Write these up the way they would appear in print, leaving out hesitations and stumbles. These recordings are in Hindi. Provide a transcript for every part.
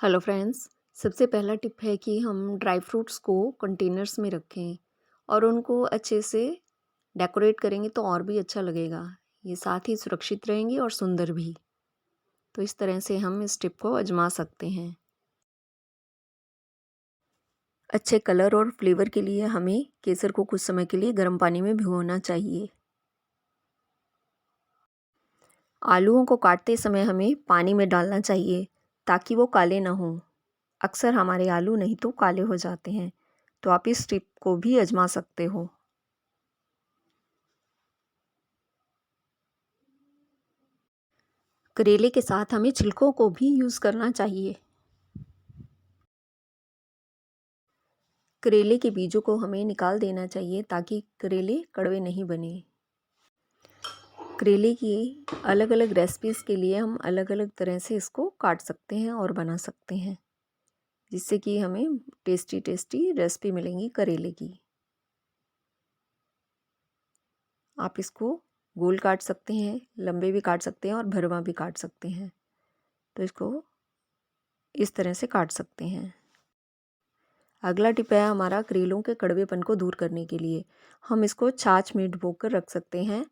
Hello friends. सबसे पहला टिप है कि हम ड्राई फ्रूट्स को कंटेनर्स में रखें और उनको अच्छे से डेकोरेट करेंगे तो और भी अच्छा लगेगा। ये साथ ही सुरक्षित रहेंगी और सुंदर भी। तो इस तरह से हम इस टिप को आजमा सकते हैं। अच्छे कलर और फ्लेवर के लिए हमें केसर को कुछ समय के लिए गर्म पानी में भिगोना चाहिए। आलूओं को काटते समय हमें पानी में डालना चाहिए ताकि वो काले ना हों। अक्सर हमारे आलू नहीं तो काले हो जाते हैं, तो आप इस टिप को भी आजमा सकते हो। करेले के साथ हमें छिलकों को भी यूज़ करना चाहिए। करेले के बीजों को हमें निकाल देना चाहिए ताकि करेले कड़वे नहीं बने। करेले की अलग अलग रेसिपीज़ के लिए हम अलग अलग तरह से इसको काट सकते हैं और बना सकते हैं, जिससे कि हमें टेस्टी टेस्टी रेसिपी मिलेंगी करेले की। आप इसको गोल काट सकते हैं, लंबे भी काट सकते हैं और भरवा भी काट सकते हैं। तो इसको इस तरह से काट सकते हैं। अगला टिप है हमारा करेलों के कड़वेपन को दूर करने के लिए। हम इसको छाछ में डुबोकर रख सकते हैं,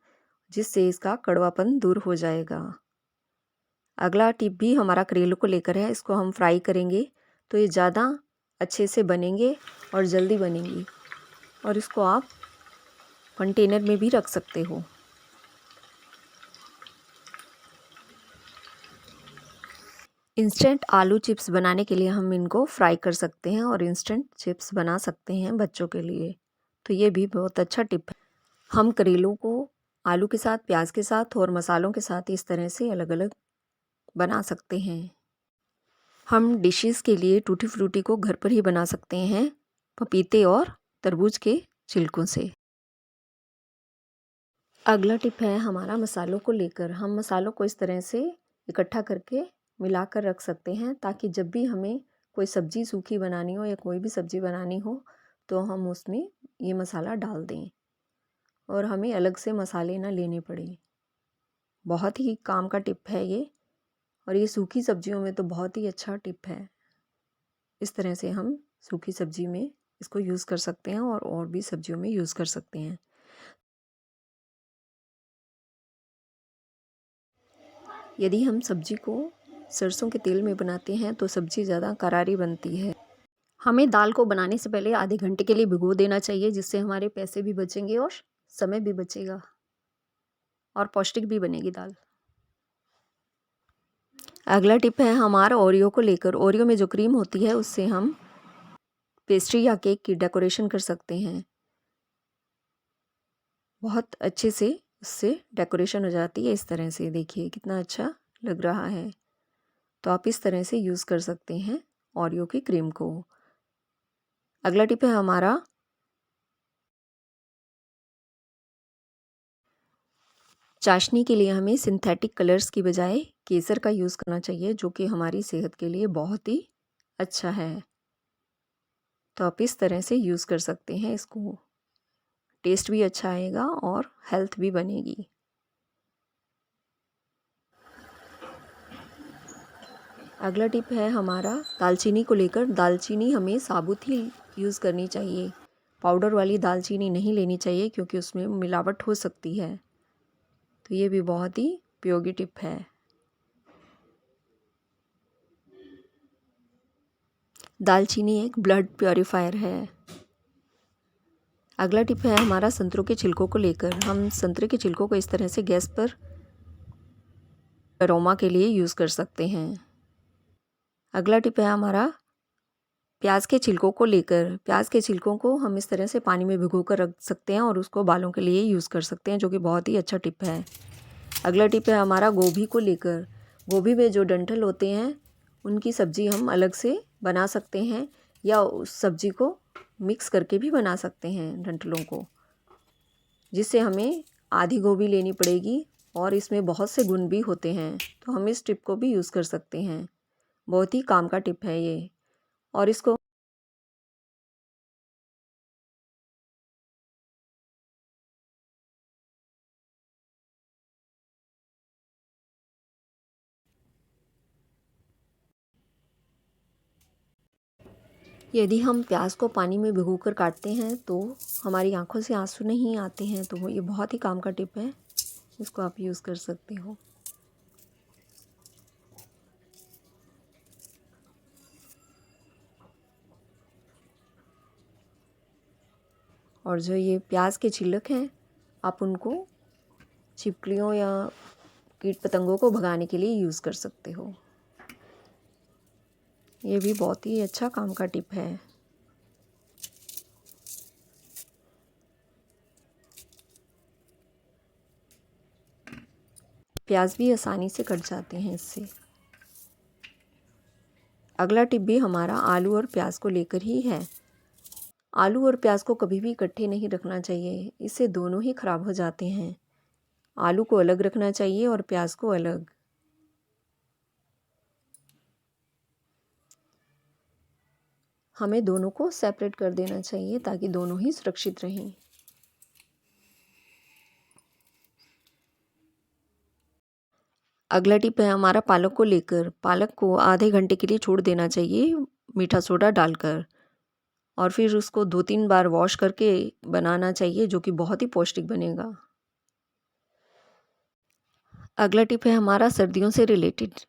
जिससे इसका कड़वापन दूर हो जाएगा। अगला टिप भी हमारा करेलों को लेकर है। इसको हम फ्राई करेंगे तो ये ज़्यादा अच्छे से बनेंगे और जल्दी बनेंगी, और इसको आप कंटेनर में भी रख सकते हो। इंस्टेंट आलू चिप्स बनाने के लिए हम इनको फ्राई कर सकते हैं और इंस्टेंट चिप्स बना सकते हैं बच्चों के लिए। तो ये भी बहुत अच्छा टिप है। हम करेलों को आलू के साथ, प्याज के साथ और मसालों के साथ इस तरह से अलग अलग बना सकते हैं। हम डिशेस के लिए टूटी फ्रूटी को घर पर ही बना सकते हैं, पपीते और तरबूज के छिलकों से। अगला टिप है हमारा मसालों को लेकर। हम मसालों को इस तरह से इकट्ठा करके मिलाकर रख सकते हैं ताकि जब भी हमें कोई सब्ज़ी सूखी बनानी हो या कोई भी सब्ज़ी बनानी हो तो हम उसमें ये मसाला डाल दें और हमें अलग से मसाले ना लेने पड़े। बहुत ही काम का टिप है ये, और ये सूखी सब्जियों में तो बहुत ही अच्छा टिप है। इस तरह से हम सूखी सब्जी में इसको यूज़ कर सकते हैं और भी सब्जियों में यूज़ कर सकते हैं। यदि हम सब्जी को सरसों के तेल में बनाते हैं तो सब्जी ज़्यादा करारी बनती है। हमें दाल को बनाने से पहले आधे घंटे के लिए भिगो देना चाहिए, जिससे हमारे पैसे भी बचेंगे और समय भी बचेगा और पौष्टिक भी बनेगी दाल। अगला टिप है हमारा ओरियो को लेकर। ओरियो में जो क्रीम होती है उससे हम पेस्ट्री या केक की डेकोरेशन कर सकते हैं। बहुत अच्छे से उससे डेकोरेशन हो जाती है। इस तरह से देखिए कितना अच्छा लग रहा है। तो आप इस तरह से यूज़ कर सकते हैं ओरियो की क्रीम को। अगला टिप है हमारा चाशनी के लिए हमें सिंथेटिक कलर्स की बजाय केसर का यूज़ करना चाहिए, जो कि हमारी सेहत के लिए बहुत ही अच्छा है। तो आप इस तरह से यूज़ कर सकते हैं इसको। टेस्ट भी अच्छा आएगा और हेल्थ भी बनेगी। अगला टिप है हमारा दालचीनी को लेकर। दालचीनी हमें साबुत ही यूज़ करनी चाहिए। पाउडर वाली दालचीनी नहीं लेनी चाहिए क्योंकि उसमें मिलावट हो सकती है। तो ये भी बहुत ही उपयोगी टिप है। दालचीनी एक ब्लड प्योरीफायर है। अगला टिप है हमारा संतरों के छिलकों को लेकर। हम संतरे के छिलकों को इस तरह से गैस पर अरोमा के लिए यूज़ कर सकते हैं। अगला टिप है हमारा प्याज के छिलकों को लेकर। प्याज के छिलकों को हम इस तरह से पानी में भिगो कर रख सकते हैं और उसको बालों के लिए यूज़ कर सकते हैं, जो कि बहुत ही अच्छा टिप है। अगला टिप है हमारा गोभी को लेकर। गोभी में जो डंठल होते हैं उनकी सब्ज़ी हम अलग से बना सकते हैं या उस सब्ज़ी को मिक्स करके भी बना सकते हैं डंठलों को, जिससे हमें आधी गोभी लेनी पड़ेगी और इसमें बहुत से गुण भी होते हैं। तो हम इस टिप को भी यूज़ कर सकते हैं। बहुत ही काम का टिप है ये। और इसको यदि हम प्याज को पानी में भिगोकर काटते हैं तो हमारी आंखों से आंसू नहीं आते हैं, तो ये बहुत ही काम का टिप है, इसको आप यूज़ कर सकते हो। और जो ये प्याज के छिलक हैं, आप उनको छिपकलियों या कीट पतंगों को भगाने के लिए यूज़ कर सकते हो। ये भी बहुत ही अच्छा काम का टिप है। प्याज भी आसानी से कट जाते हैं इससे। अगला टिप भी हमारा आलू और प्याज को लेकर ही है। आलू और प्याज को कभी भी इकट्ठे नहीं रखना चाहिए, इससे दोनों ही खराब हो जाते हैं। आलू को अलग रखना चाहिए और प्याज को अलग। हमें दोनों को सेपरेट कर देना चाहिए ताकि दोनों ही सुरक्षित रहें। अगला टिप है हमारा पालक को लेकर। पालक को आधे घंटे के लिए छोड़ देना चाहिए मीठा सोडा डालकर, और फिर उसको 2-3 बार वॉश करके बनाना चाहिए, जो कि बहुत ही पौष्टिक बनेगा। अगला टिप है हमारा सर्दियों से रिलेटेड।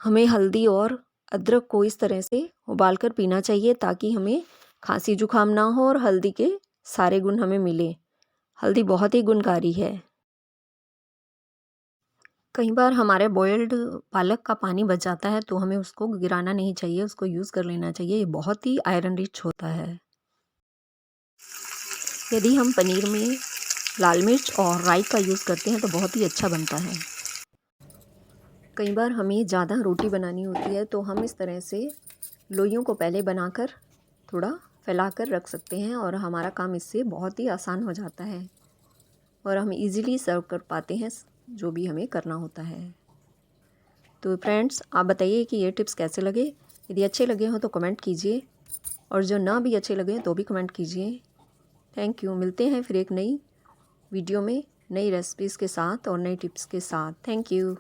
हमें हल्दी और अदरक को इस तरह से उबालकर पीना चाहिए ताकि हमें खांसी जुकाम ना हो और हल्दी के सारे गुण हमें मिले। हल्दी बहुत ही गुणकारी है। कई बार हमारे बॉयल्ड पालक का पानी बच जाता है, तो हमें उसको गिराना नहीं चाहिए, उसको यूज़ कर लेना चाहिए। ये बहुत ही आयरन रिच होता है। यदि हम पनीर में लाल मिर्च और राई का यूज़ करते हैं तो बहुत ही अच्छा बनता है। कई बार हमें ज़्यादा रोटी बनानी होती है, तो हम इस तरह से लोइयों को पहले बनाकर थोड़ा फैलाकर रख सकते हैं और हमारा काम इससे बहुत ही आसान हो जाता है और हम इजीली सर्व कर पाते हैं जो भी हमें करना होता है। तो फ्रेंड्स, आप बताइए कि ये टिप्स कैसे लगे। यदि अच्छे लगे हो तो कमेंट कीजिए, और जो ना भी अच्छे लगे तो भी कमेंट कीजिए। Thank you. मिलते हैं फिर एक नई वीडियो में नई रेसिपीज़ के साथ और नई टिप्स के साथ। Thank you.